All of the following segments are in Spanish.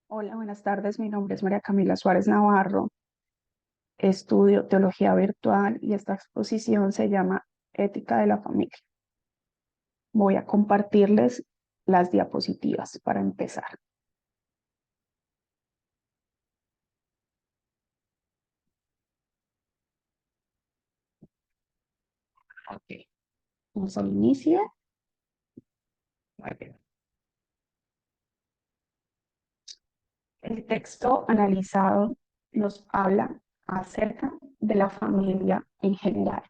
Hola, buenas tardes. Mi nombre es María Camila Suárez Navarro. Estudio teología virtual y esta exposición se llama Ética de la Familia. Voy a compartirles las diapositivas para empezar. Ok. Vamos al inicio. Muy bien. El texto analizado nos habla acerca de la familia en general,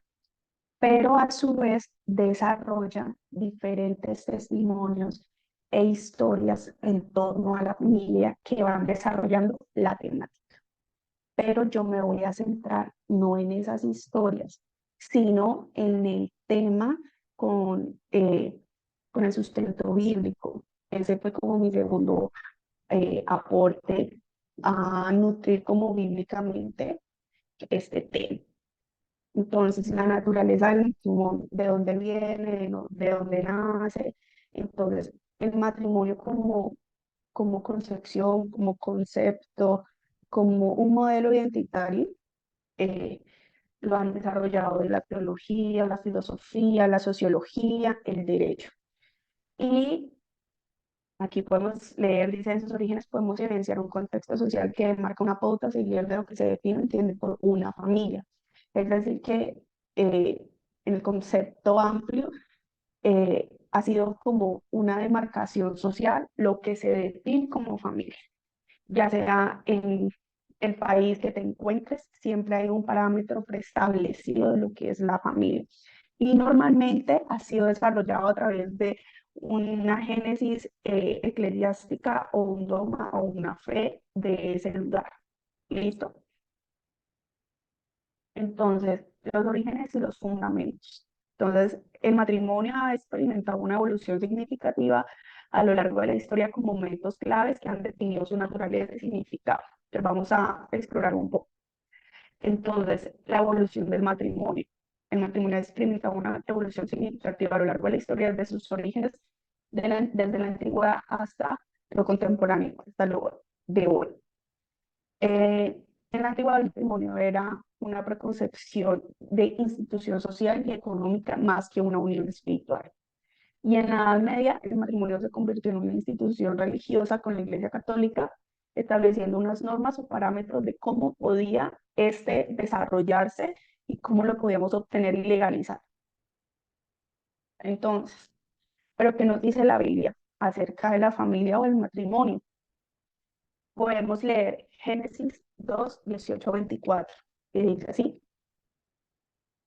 pero a su vez desarrolla diferentes testimonios e historias en torno a la familia que van desarrollando la temática. Pero yo me voy a centrar no en esas historias, sino en el tema con, eh, con el sustento bíblico. Ese fue como mi segundo aporte a nutrir como bíblicamente este tema. Entonces, la naturaleza del matrimonio, de dónde viene, de dónde nace. Entonces, el matrimonio como concepción, como concepto, como un modelo identitario, eh, lo han desarrollado de la teología, la filosofía, la sociología, el derecho. Y aquí podemos leer, dice, en sus orígenes podemos evidenciar un contexto social que marca una pauta a seguir de lo que se define, entiende por una familia. Es decir, que en el concepto amplio ha sido como una demarcación social lo que se define como familia. Ya sea en el país que te encuentres, siempre hay un parámetro preestablecido de lo que es la familia. Y normalmente ha sido desarrollado a través de una génesis eclesiástica o un dogma o una fe de ese lugar. ¿Listo? Entonces, los orígenes y los fundamentos. Entonces, el matrimonio ha experimentado una evolución significativa a lo largo de la historia con momentos claves que han definido su naturaleza y significado. Entonces, vamos a explorar un poco. Entonces, la evolución del matrimonio. El matrimonio ha experimentado una evolución significativa a lo largo de la historia desde sus orígenes, desde la antigüedad hasta lo contemporáneo, hasta lo de hoy. En la antigüedad el matrimonio era una preconcepción de institución social y económica más que una unión espiritual. Y en la Edad Media el matrimonio se convirtió en una institución religiosa con la Iglesia Católica, estableciendo unas normas o parámetros de cómo podía este desarrollarse y cómo lo podíamos obtener y legalizar. Entonces, ¿pero qué nos dice la Biblia acerca de la familia o el matrimonio? Podemos leer Génesis 2, 18, 24, que dice así: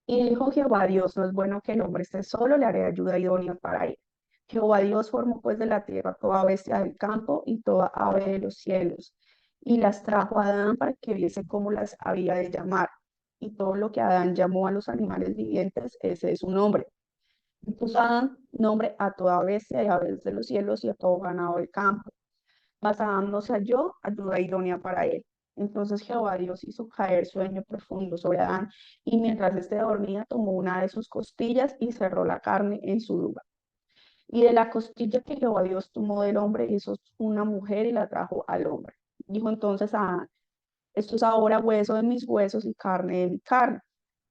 y dijo Jehová Dios, no es bueno que el hombre esté solo, le haré ayuda idónea para él. Jehová Dios formó pues de la tierra toda bestia del campo y toda ave de los cielos, y las trajo a Adán para que viese cómo las había de llamar. Y todo lo que Adán llamó a los animales vivientes, ese es su nombre. Y puso Adán nombre a toda bestia y aves de los cielos y a todo ganado del campo. Mas Adán no se halló ayuda idónea para él. Entonces Jehová Dios hizo caer sueño profundo sobre Adán, y mientras éste dormía, tomó una de sus costillas y cerró la carne en su lugar. Y de la costilla que Jehová Dios tomó del hombre, hizo una mujer y la trajo al hombre. Dijo entonces a Adán: esto es ahora hueso de mis huesos y carne de mi carne.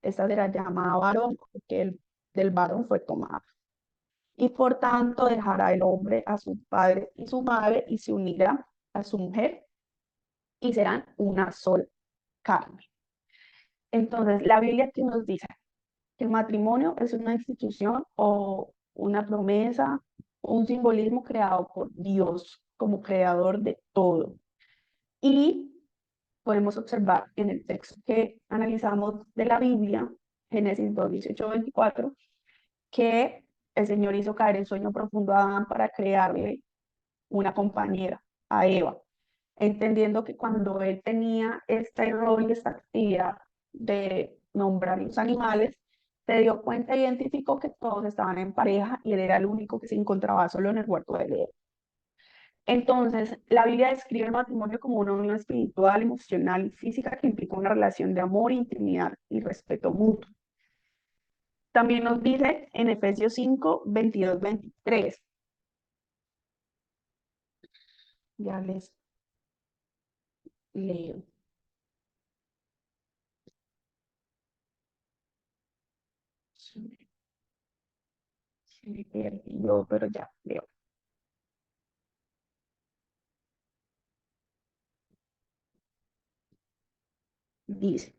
Esta será llamada varón, porque del varón fue tomada. Y por tanto dejará el hombre a su padre y su madre y se unirá a su mujer y serán una sola carne. Entonces, la Biblia que nos dice que el matrimonio es una institución o una promesa, un simbolismo creado por Dios como creador de todo. Y podemos observar en el texto que analizamos de la Biblia, Génesis 2, 18, 24, que el Señor hizo caer en sueño profundo a Adán para crearle una compañera, a Eva, entendiendo que cuando él tenía este rol y esta actividad de nombrar los animales, se dio cuenta e identificó que todos estaban en pareja y él era el único que se encontraba solo en el huerto de Edén. Entonces, la Biblia describe el matrimonio como una unión espiritual, emocional y física que implica una relación de amor, intimidad y respeto mutuo. También nos dice en Efesios 5, 22-23. Ya les Leo. Se me perdió, pero ya, leo. Dice,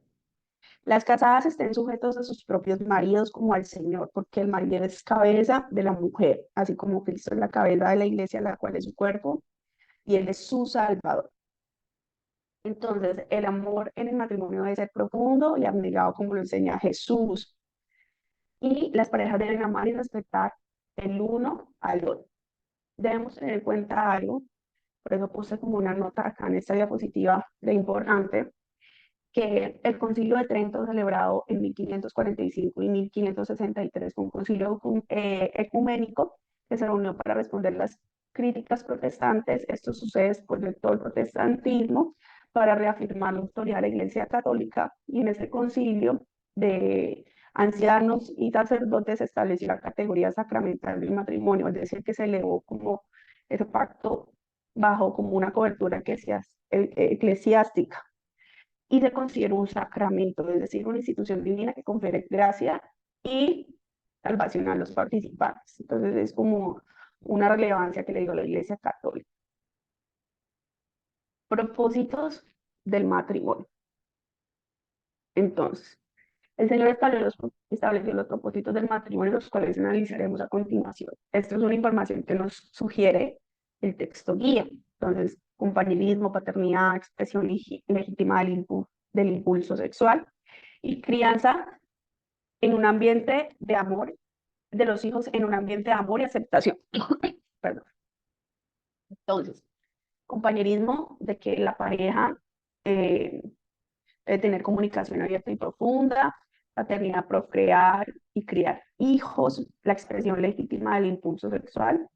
las casadas estén sujetos a sus propios maridos como al Señor, porque el marido es cabeza de la mujer, así como Cristo es la cabeza de la iglesia, la cual es su cuerpo, y Él es su Salvador. Entonces, el amor en el matrimonio debe ser profundo y abnegado como lo enseña Jesús. Y las parejas deben amar y respetar el uno al otro. Debemos tener en cuenta algo, por eso puse como una nota acá en esta diapositiva de importante, que el Concilio de Trento, celebrado en 1545 y 1563, fue un concilio ecuménico que se reunió para responder las críticas protestantes. Esto sucede después de todo el protestantismo para reafirmar la autoridad de la Iglesia Católica, y en ese concilio de ancianos y sacerdotes se estableció la categoría sacramental del matrimonio, es decir, que se elevó como ese pacto bajo como una cobertura eclesiástica, y se considera un sacramento, es decir, una institución divina que confiere gracia y salvación a los participantes. Entonces es como una relevancia que le dio a la Iglesia Católica. Propósitos del matrimonio. Entonces, el Señor estableció los propósitos del matrimonio, los cuales analizaremos a continuación. Esto es una información que nos sugiere el texto guía. Entonces, compañerismo, paternidad, expresión legítima del impulso sexual y crianza en un ambiente de amor, de los hijos en un ambiente de amor y aceptación. Perdón. Entonces, compañerismo de que la pareja eh, debe tener comunicación abierta y profunda, paternidad, procrear y criar hijos, la expresión legítima del impulso sexual,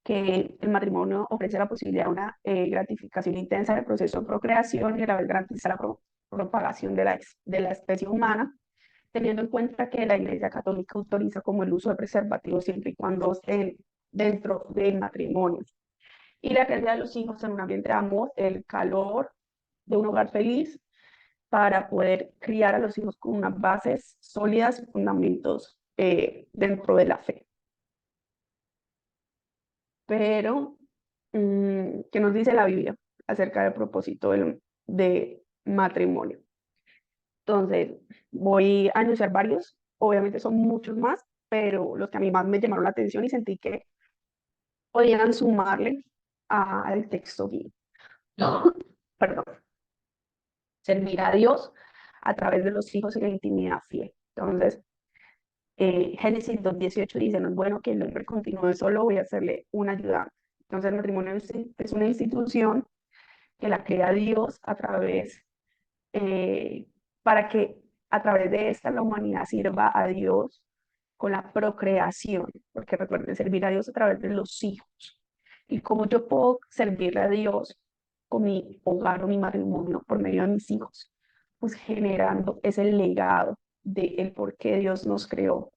que el matrimonio ofrece la posibilidad de una gratificación intensa del proceso de procreación y a la vez garantiza la propagación de la especie humana, teniendo en cuenta que la Iglesia Católica autoriza como el uso de preservativos siempre y cuando estén dentro del matrimonio. Y la crianza de los hijos en un ambiente de amor, el calor de un hogar feliz, para poder criar a los hijos con unas bases sólidas y fundamentos dentro de la fe. Pero, ¿qué nos dice la Biblia acerca del propósito de matrimonio? Entonces, voy a anunciar varios, obviamente son muchos más, pero los que a mí más me llamaron la atención y sentí que podían sumarle al texto guía. Perdón, servir a Dios a través de los hijos en la intimidad fiel. Entonces, Génesis 2:18 dice, no es bueno que el hombre continúe solo, voy a hacerle una ayuda. Entonces, el matrimonio es una institución que la crea Dios a través, eh, para que a través de esta la humanidad sirva a Dios con la procreación, porque recuerden, servir a Dios a través de los hijos. Y cómo yo puedo servirle a Dios con mi hogar o mi matrimonio por medio de mis hijos, pues generando ese legado de el por qué Dios nos creó,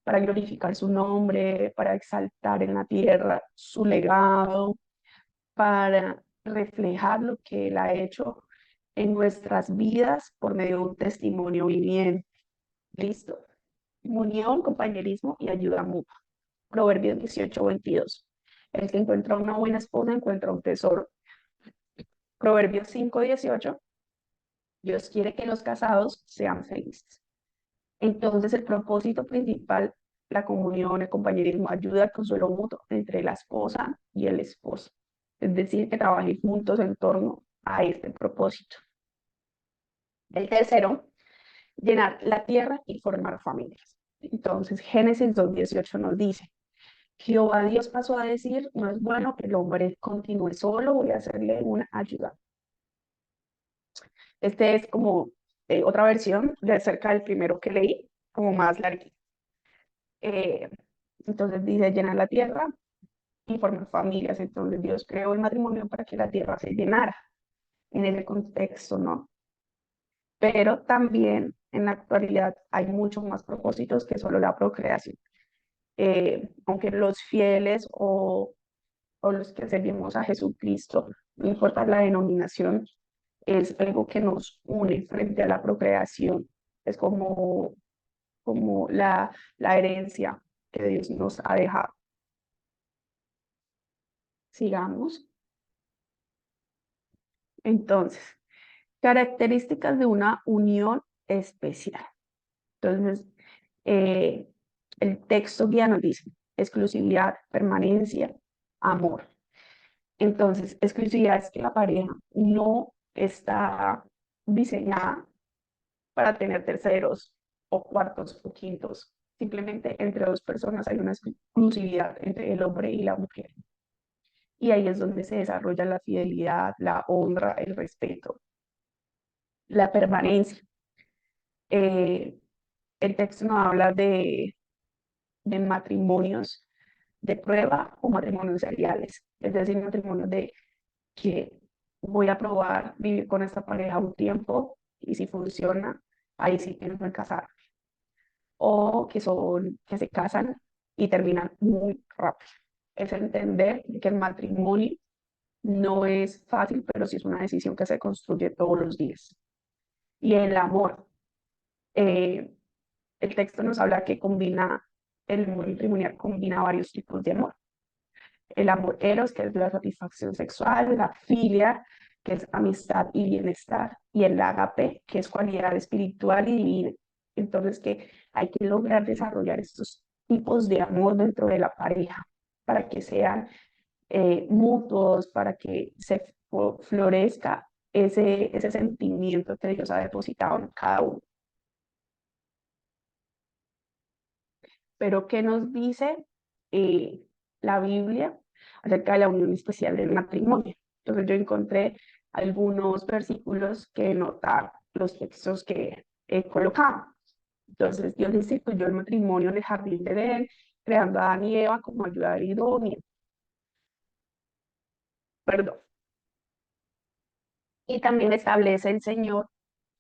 para glorificar su nombre, para exaltar en la tierra su legado, para reflejar lo que Él ha hecho en nuestras vidas por medio de un testimonio viviente. Listo. Unión, compañerismo y ayuda mutua. Proverbios 18:22. El que encuentra una buena esposa encuentra un tesoro. Proverbios 5:18. Dios quiere que los casados sean felices. Entonces, el propósito principal, la comunión, el compañerismo, ayuda al consuelo mutuo entre la esposa y el esposo. Es decir, que trabajen juntos en torno a este propósito. El tercero, llenar la tierra y formar familias. Entonces, Génesis 2:18 nos dice, Jehová Dios pasó a decir, no es bueno que el hombre continúe solo, voy a hacerle una ayuda. Este es como otra versión de acerca del primero que leí, como más larguito. Eh, entonces dice llenar la tierra y formar familias. Entonces Dios creó el matrimonio para que la tierra se llenara en ese contexto, ¿no? Pero también en la actualidad hay muchos más propósitos que solo la procreación. Aunque los fieles o los que servimos a Jesucristo, no importa la denominación, es algo que nos une frente a la procreación. Es como la herencia que Dios nos ha dejado. Sigamos. Entonces, características de una unión especial. Entonces, eh, el texto guía nos dice exclusividad, permanencia, amor. Entonces, exclusividad es que la pareja no está diseñada para tener terceros o cuartos o quintos. Simplemente entre dos personas hay una exclusividad entre el hombre y la mujer. Y ahí es donde se desarrolla la fidelidad, la honra, el respeto, la permanencia. Eh, el texto nos habla de matrimonios de prueba o matrimonios seriales, es decir, matrimonios de que voy a probar vivir con esta pareja un tiempo y si funciona, ahí sí que nos voy a casar. O que se casan y terminan muy rápido. Es entender que el matrimonio no es fácil, pero sí es una decisión que se construye todos los días. Y el amor, eh, el texto nos habla que combina, el amor matrimonial combina varios tipos de amor. El amor eros, que es la satisfacción sexual, la filia, que es amistad y bienestar, y el ágape, que es cualidad espiritual y divina. Entonces, que hay que lograr desarrollar estos tipos de amor dentro de la pareja para que sean mutuos, para que se florezca ese sentimiento que Dios ha depositado en cada uno. Pero, ¿qué nos dice eh, la Biblia acerca de la unión especial del matrimonio? Entonces yo encontré algunos versículos que notan los textos que he colocado. Entonces Dios instituyó el matrimonio en el jardín de Edén, creando a Adán y Eva como ayuda idónea. Perdón. Y también establece el Señor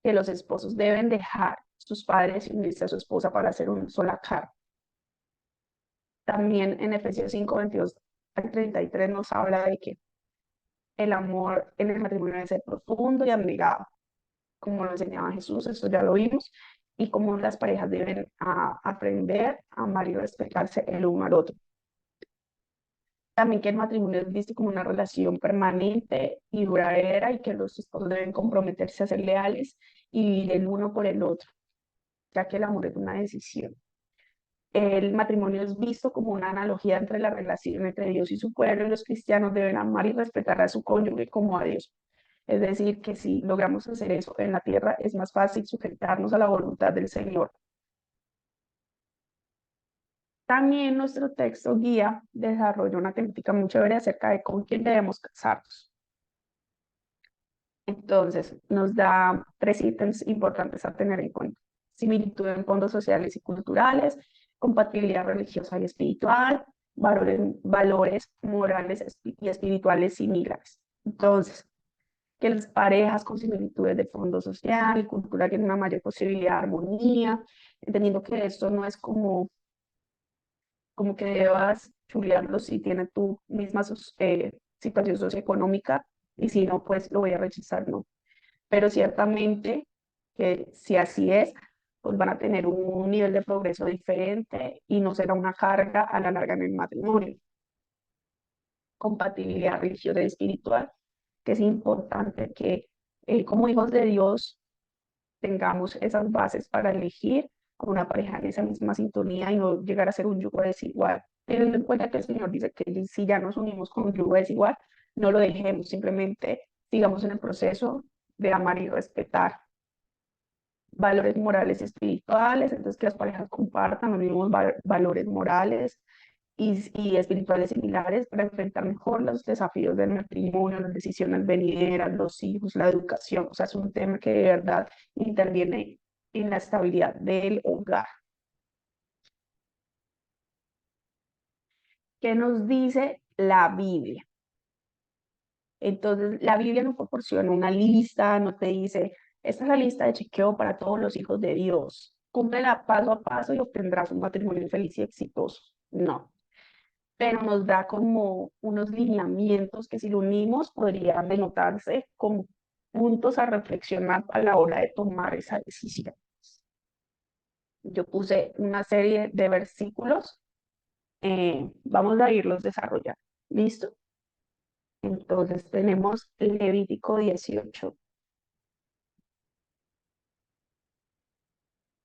que los esposos deben dejar sus padres y unirse a su esposa para hacer una sola carne. También en Efesios 5, 22 al 33 nos habla de que el amor en el matrimonio debe ser profundo y abnegado, como lo enseñaba Jesús, eso ya lo vimos, y cómo las parejas deben aprender a amar y respetarse el uno al otro. También que el matrimonio es visto como una relación permanente y duradera y que los esposos deben comprometerse a ser leales y vivir el uno por el otro, ya que el amor es una decisión. El matrimonio es visto como una analogía entre la relación entre Dios y su pueblo, y los cristianos deben amar y respetar a su cónyuge como a Dios. Es decir, que si logramos hacer eso en la tierra, es más fácil sujetarnos a la voluntad del Señor. También nuestro texto guía desarrolla una temática muy chévere acerca de con quién debemos casarnos. Entonces, nos da tres ítems importantes a tener en cuenta. Similitud en fondos sociales y culturales, compatibilidad religiosa y espiritual, valores morales y espirituales similares. Entonces, que las parejas con similitudes de fondo social y cultura tienen una mayor posibilidad de armonía, entendiendo que esto no es como que debas chulearlo si tiene tu misma situación socioeconómica y si no, pues lo voy a rechazar, no. Pero ciertamente que si así es, pues van a tener un nivel de progreso diferente y no será una carga a la larga en el matrimonio. Compatibilidad religiosa y espiritual, que es importante que como hijos de Dios tengamos esas bases para elegir con una pareja en esa misma sintonía y no llegar a ser un yugo desigual. Teniendo en cuenta que el Señor dice que si ya nos unimos con un yugo desigual, no lo dejemos, simplemente sigamos en el proceso de amar y respetar valores morales y espirituales, entonces que las parejas compartan los mismos valores morales y espirituales similares para enfrentar mejor los desafíos del matrimonio, las decisiones venideras, los hijos, la educación. O sea, es un tema que de verdad interviene en la estabilidad del hogar. ¿Qué nos dice la Biblia? Entonces, la Biblia no proporciona una lista, no te dice, esta es la lista de chequeo para todos los hijos de Dios. Cúmplela paso a paso y obtendrás un matrimonio feliz y exitoso. No, pero nos da como unos lineamientos que si lo unimos podrían denotarse como puntos a reflexionar a la hora de tomar esa decisión. Yo puse una serie de versículos, vamos a irlos desarrollando. ¿Listo? Entonces tenemos Levítico 18,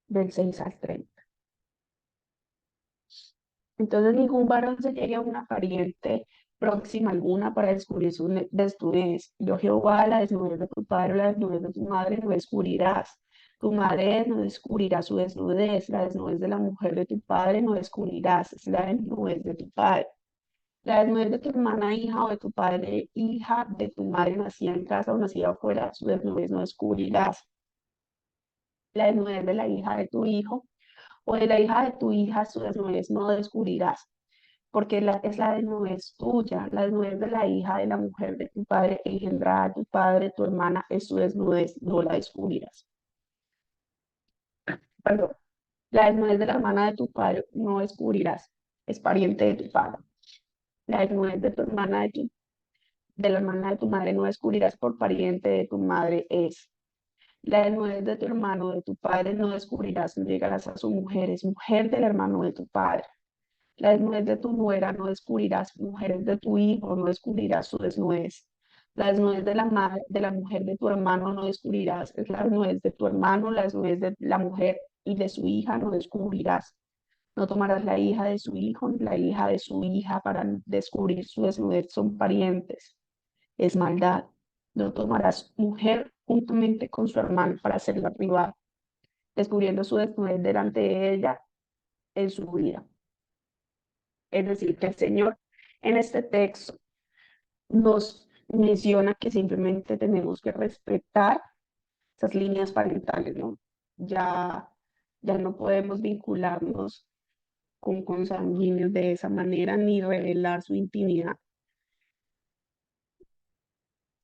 del 6 al 30. Entonces ningún varón se llegue a una pariente próxima alguna para descubrir su desnudez. Yo Jehová, la desnudez de tu padre o la desnudez de tu madre no descubrirás. Tu madre no descubrirá su desnudez, la desnudez de la mujer de tu padre no descubrirás, es la desnudez de tu padre. La desnudez de tu hermana hija o de tu padre hija de tu madre nacida en casa o nacida afuera, su desnudez no descubrirás. La desnudez de la hija de tu hijo o de la hija de tu hija, su desnudez no descubrirás, porque es la desnudez tuya, la desnudez de la hija de la mujer de tu padre, engendrada a tu padre, tu hermana, es su desnudez, no la descubrirás. Perdón, la desnudez de la hermana de tu padre no descubrirás, es pariente de tu padre. La desnudez de tu hermana de la hermana de tu madre no descubrirás, por pariente de tu madre es. La desnudez de tu hermano de tu padre no descubrirás, no llegarás a su mujer, es mujer del hermano de tu padre. La desnudez de tu nuera no descubrirás, mujeres de tu hijo no descubrirás su desnudez. La desnudez de la madre, de la mujer de tu hermano no descubrirás, es la desnudez de tu hermano, la desnudez de la mujer y de su hija no descubrirás. No tomarás la hija de su hijo ni la hija de su hija para descubrir su desnudez, son parientes. Es maldad. No tomarás mujer juntamente con su hermano para hacerla privada, descubriendo su desnudez delante de ella en su vida. Es decir, que el Señor en este texto nos menciona que simplemente tenemos que respetar esas líneas parentales, ¿no? Ya, ya no podemos vincularnos con consanguíneos de esa manera ni revelar su intimidad.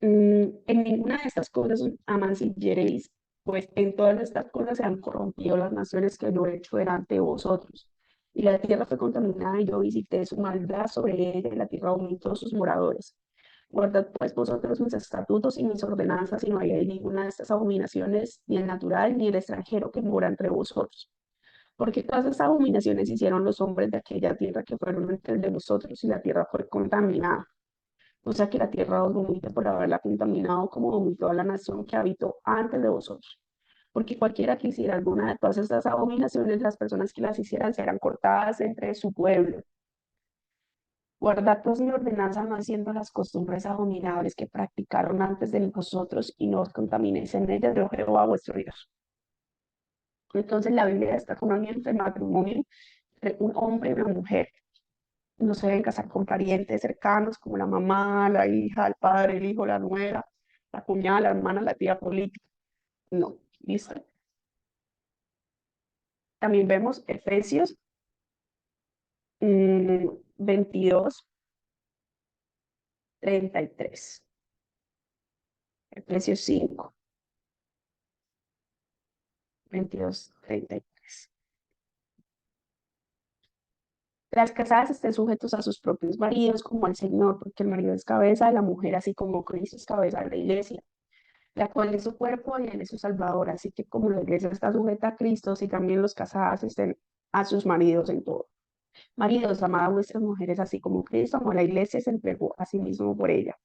En ninguna de estas cosas amancillaréis, pues en todas estas cosas se han corrompido las naciones que yo he hecho delante de vosotros. Y la tierra fue contaminada y yo visité su maldad sobre ella y la tierra aumentó sus moradores. Guardad pues vosotros mis estatutos y mis ordenanzas y no hagáis ninguna de estas abominaciones, ni el natural ni el extranjero que mora entre vosotros. Porque todas estas abominaciones hicieron los hombres de aquella tierra que fueron entre de vosotros y la tierra fue contaminada. O sea que la tierra os vomita por haberla contaminado como vomitó a la nación que habitó antes de vosotros. Porque cualquiera que hiciera alguna de todas estas abominaciones, las personas que las hicieran serán cortadas entre su pueblo. Guardad pues mi ordenanza, no haciendo las costumbres abominables que practicaron antes de vosotros, y no os contaminéis en ellas, yo Jehová vuestro Dios. Entonces la Biblia destaca una unión entre matrimonio entre un hombre y una mujer. No se deben casar con parientes cercanos como la mamá, la hija, el padre, el hijo, la nuera, la cuñada, la hermana, la tía política. No, listo. También vemos Efesios 22, 33. Efesios 5, 22, 33. Las casadas estén sujetos a sus propios maridos como al Señor, porque el marido es cabeza de la mujer, así como Cristo es cabeza de la iglesia, la cual es su cuerpo y él es su salvador. Así que como la iglesia está sujeta a Cristo, así también los casados estén a sus maridos en todo. Maridos, amad a vuestras mujeres, así como Cristo amó a la iglesia y se entregó a sí mismo por ella,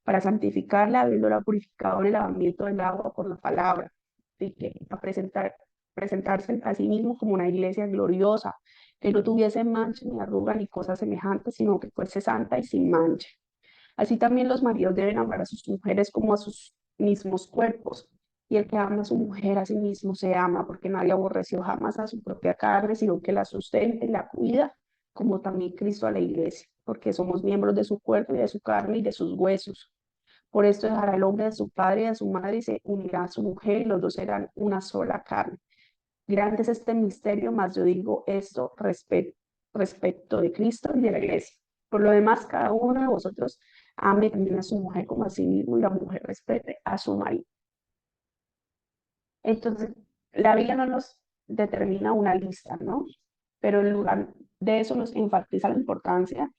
para santificarla, habiéndola purificado en el lavamiento del agua por la palabra, y que a presentarse a sí mismo como una iglesia gloriosa, que no tuviese mancha ni arruga ni cosa semejante, sino que fuese santa y sin mancha. Así también los maridos deben amar a sus mujeres como a sus mismos cuerpos. Y el que ama a su mujer a sí mismo se ama, porque nadie aborreció jamás a su propia carne, sino que la sustenta y la cuida, como también Cristo a la iglesia, porque somos miembros de su cuerpo y de su carne y de sus huesos. Por esto dejará el hombre de su padre y de su madre y se unirá a su mujer y los dos serán una sola carne. Grande es este misterio, mas yo digo esto respecto de Cristo y de la iglesia. Por lo demás, cada uno de vosotros ame también a su mujer como a sí mismo y la mujer respete a su marido. Entonces, la Biblia no nos determina una lista, ¿no? Pero en lugar de eso nos enfatiza la importancia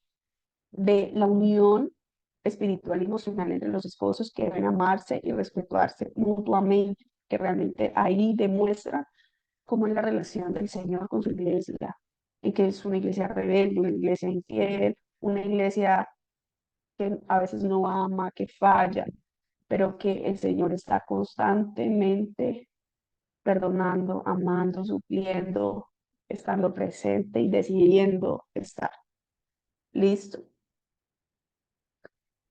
de la unión espiritual y emocional entre los esposos que deben amarse y respetarse mutuamente, que realmente ahí demuestra cómo es la relación del Señor con su iglesia, y que es una iglesia rebelde, una iglesia infiel, una iglesia que a veces no ama, que falla, pero que el Señor está constantemente perdonando, amando, supliendo, estando presente y decidiendo estar listo.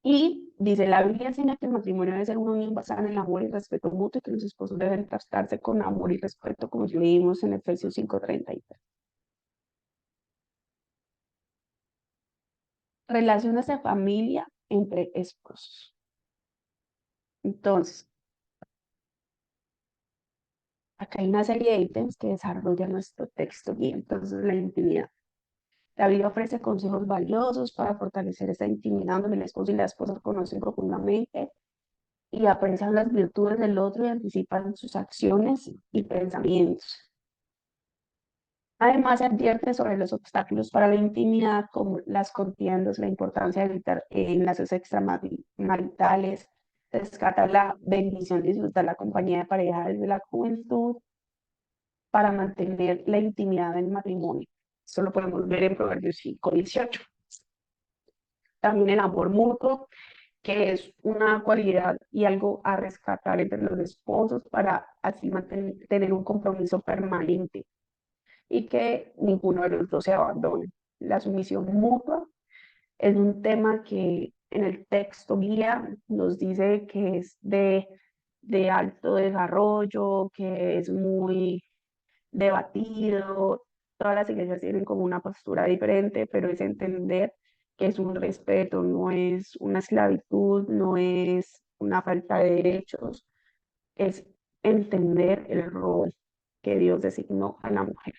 Y dice, la Biblia enseña que el matrimonio debe ser una unión basada en el amor y respeto mutuo y que los esposos deben tratarse con amor y respeto, como leímos en Efesios 5:33. Relaciones de familia entre esposos. Entonces, acá hay una serie de ítems que desarrolla nuestro texto y entonces la intimidad. La Biblia ofrece consejos valiosos para fortalecer esta intimidad donde el esposo y la esposa se conocen profundamente y aprecian las virtudes del otro y anticipan sus acciones y pensamientos. Además, se advierte sobre los obstáculos para la intimidad, como las contiendas, la importancia de evitar enlaces extramaritales, rescata la bendición de disfrutar la compañía de pareja desde la juventud para mantener la intimidad del matrimonio. Eso lo podemos ver en Proverbios 5:18. También el amor mutuo, que es una cualidad y algo a rescatar entre los esposos para así tener un compromiso permanente y que ninguno de los dos se abandone. La sumisión mutua es un tema que en el texto guía nos dice que es de alto desarrollo, que es muy debatido. Todas las iglesias tienen como una postura diferente, pero es entender que es un respeto, no es una esclavitud, no es una falta de derechos, es entender el rol que Dios designó a la mujer.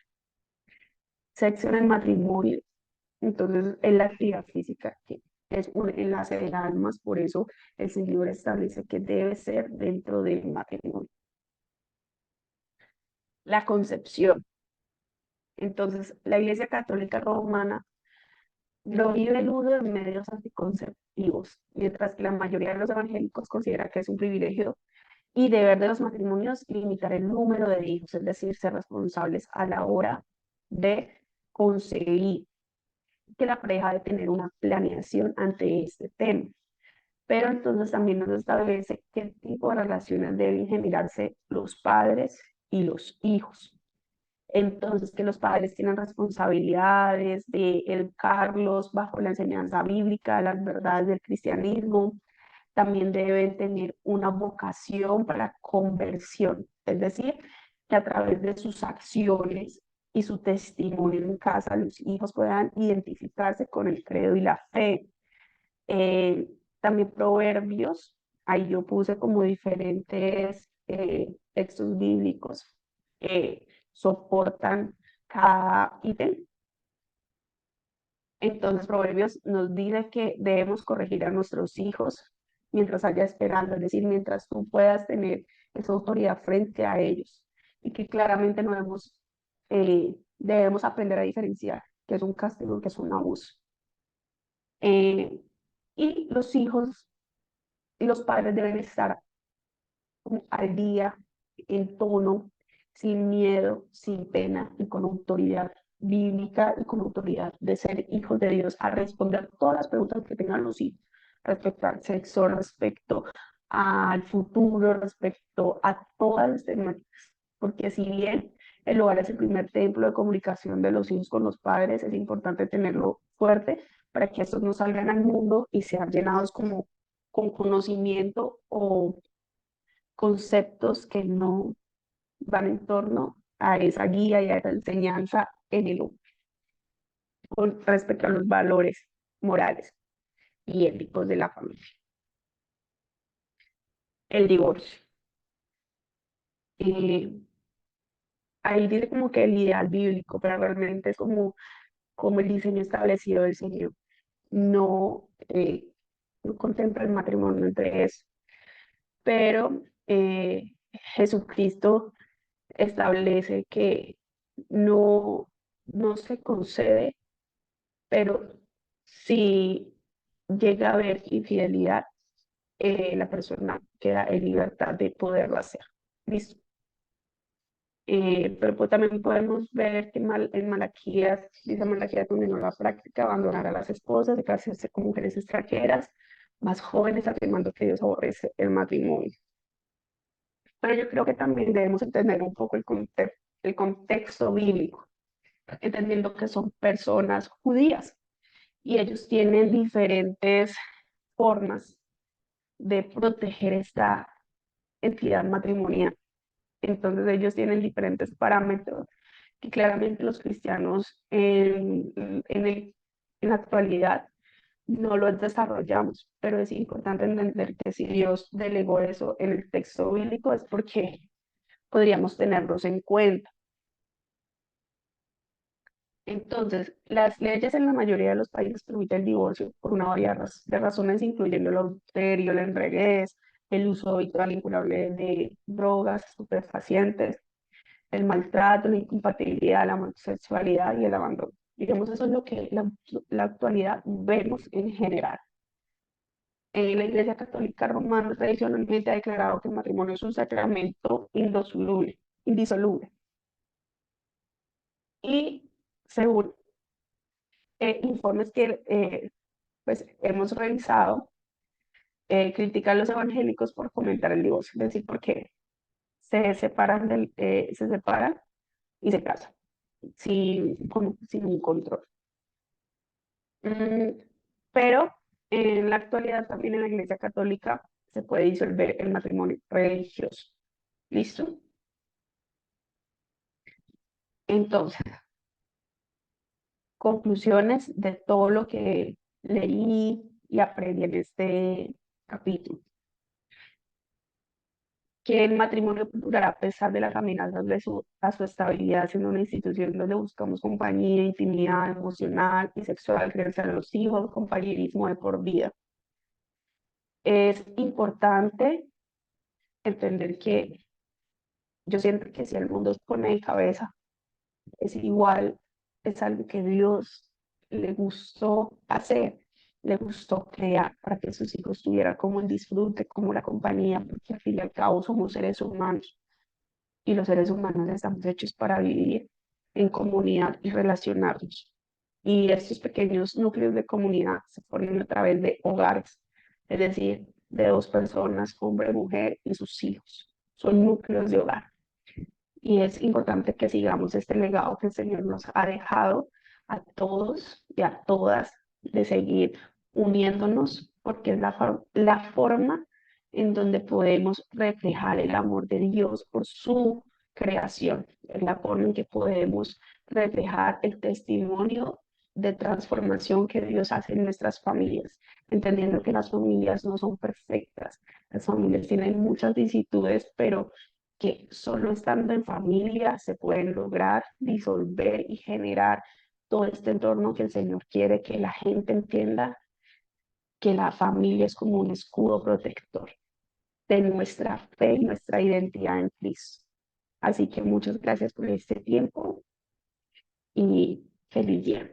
Sexo en el matrimonio, entonces es la actividad física que es un enlace de almas, por eso el Señor establece que debe ser dentro del matrimonio. La concepción. Entonces, la Iglesia Católica Romana prohíbe el uso de medios anticonceptivos, mientras que la mayoría de los evangélicos considera que es un privilegio y deber de los matrimonios limitar el número de hijos, es decir, ser responsables a la hora de concebir, que la pareja debe tener una planeación ante este tema. Pero entonces también nos establece qué tipo de relaciones deben generarse los padres y los hijos. Entonces, que los padres tienen responsabilidades de educarlos bajo la enseñanza bíblica, las verdades del cristianismo. También deben tener una vocación para conversión, es decir, que a través de sus acciones y su testimonio en casa, los hijos puedan identificarse con el credo y la fe. Eh, También proverbios, ahí yo puse como diferentes textos bíblicos que soportan cada ítem. Entonces, Proverbios nos dice que debemos corregir a nuestros hijos mientras haya esperanza, es decir, mientras tú puedas tener esa autoridad frente a ellos y que claramente no debemos aprender a diferenciar qué es un castigo, qué es un abuso. Eh, y los hijos y los padres deben estar como al día, en tono, sin miedo, sin pena y con autoridad bíblica y con autoridad de ser hijos de Dios a responder todas las preguntas que tengan los hijos respecto al sexo, respecto al futuro, respecto a todas las temáticas. Porque si bien el hogar es el primer templo de comunicación de los hijos con los padres, es importante tenerlo fuerte para que estos no salgan al mundo y sean llenados como con conocimiento o conceptos que no van en torno a esa guía y a esa enseñanza en el hombre con respecto a los valores morales y éticos de la familia. El divorcio. Eh, Ahí dice como que el ideal bíblico, pero realmente es como el diseño establecido del Señor. No, no contempla el matrimonio entre eso, pero Jesucristo establece que no, no se concede, pero sí llega a haber infidelidad, la persona queda en libertad de poderlo hacer. ¿Listo? Pero pues también podemos ver que en Malaquías, dice Malaquías dominó la práctica, abandonar a las esposas, de casarse con mujeres extranjeras, más jóvenes, afirmando que Dios aborrece el matrimonio. Pero yo creo que también debemos entender un poco el contexto bíblico, entendiendo que son personas judías y ellos tienen diferentes formas de proteger esta entidad matrimonial. Entonces ellos tienen diferentes parámetros que claramente los cristianos en la actualidad no los desarrollamos, pero es importante entender que si Dios delegó eso en el texto bíblico es porque podríamos tenerlos en cuenta. Entonces, las leyes en la mayoría de los países permiten el divorcio por una variedad de razones, incluyendo el adulterio, la embriaguez, el uso habitual e incurable de drogas, estupefacientes, el maltrato, la incompatibilidad, la homosexualidad y el abandono. Digamos, eso es lo que la actualidad vemos en general. La Iglesia Católica Romana tradicionalmente ha declarado que el matrimonio es un sacramento indisoluble. Y según informes que pues, hemos revisado, critican a los evangélicos por fomentar el divorcio, es decir, porque se separan y se casan sin un control. Mm, pero en la actualidad también en la Iglesia Católica se puede disolver el matrimonio religioso. ¿Listo? Entonces, conclusiones de todo lo que leí y aprendí en este capítulo. Que el matrimonio durará a pesar de las amenazas a su estabilidad, siendo una institución donde buscamos compañía, intimidad emocional y sexual, crianza de los hijos, compañerismo de por vida. Es importante entender que yo siento que si el mundo se pone de cabeza, es igual, es algo que Dios le gustó hacer, le gustó crear para que sus hijos tuvieran como el disfrute, como la compañía, porque al fin y al cabo somos seres humanos y los seres humanos estamos hechos para vivir en comunidad y relacionarnos. Y estos pequeños núcleos de comunidad se forman a través de hogares, es decir, de dos personas, hombre, mujer y sus hijos. Son núcleos de hogar. Y es importante que sigamos este legado que el Señor nos ha dejado a todos y a todas de seguir uniéndonos, porque es la forma en donde podemos reflejar el amor de Dios por su creación, es la forma en que podemos reflejar el testimonio de transformación que Dios hace en nuestras familias, entendiendo que las familias no son perfectas, las familias tienen muchas vicisitudes, pero que solo estando en familia se pueden lograr disolver y generar todo este entorno que el Señor quiere que la gente entienda que la familia es como un escudo protector de nuestra fe y nuestra identidad en Cristo. Así que muchas gracias por este tiempo y feliz día.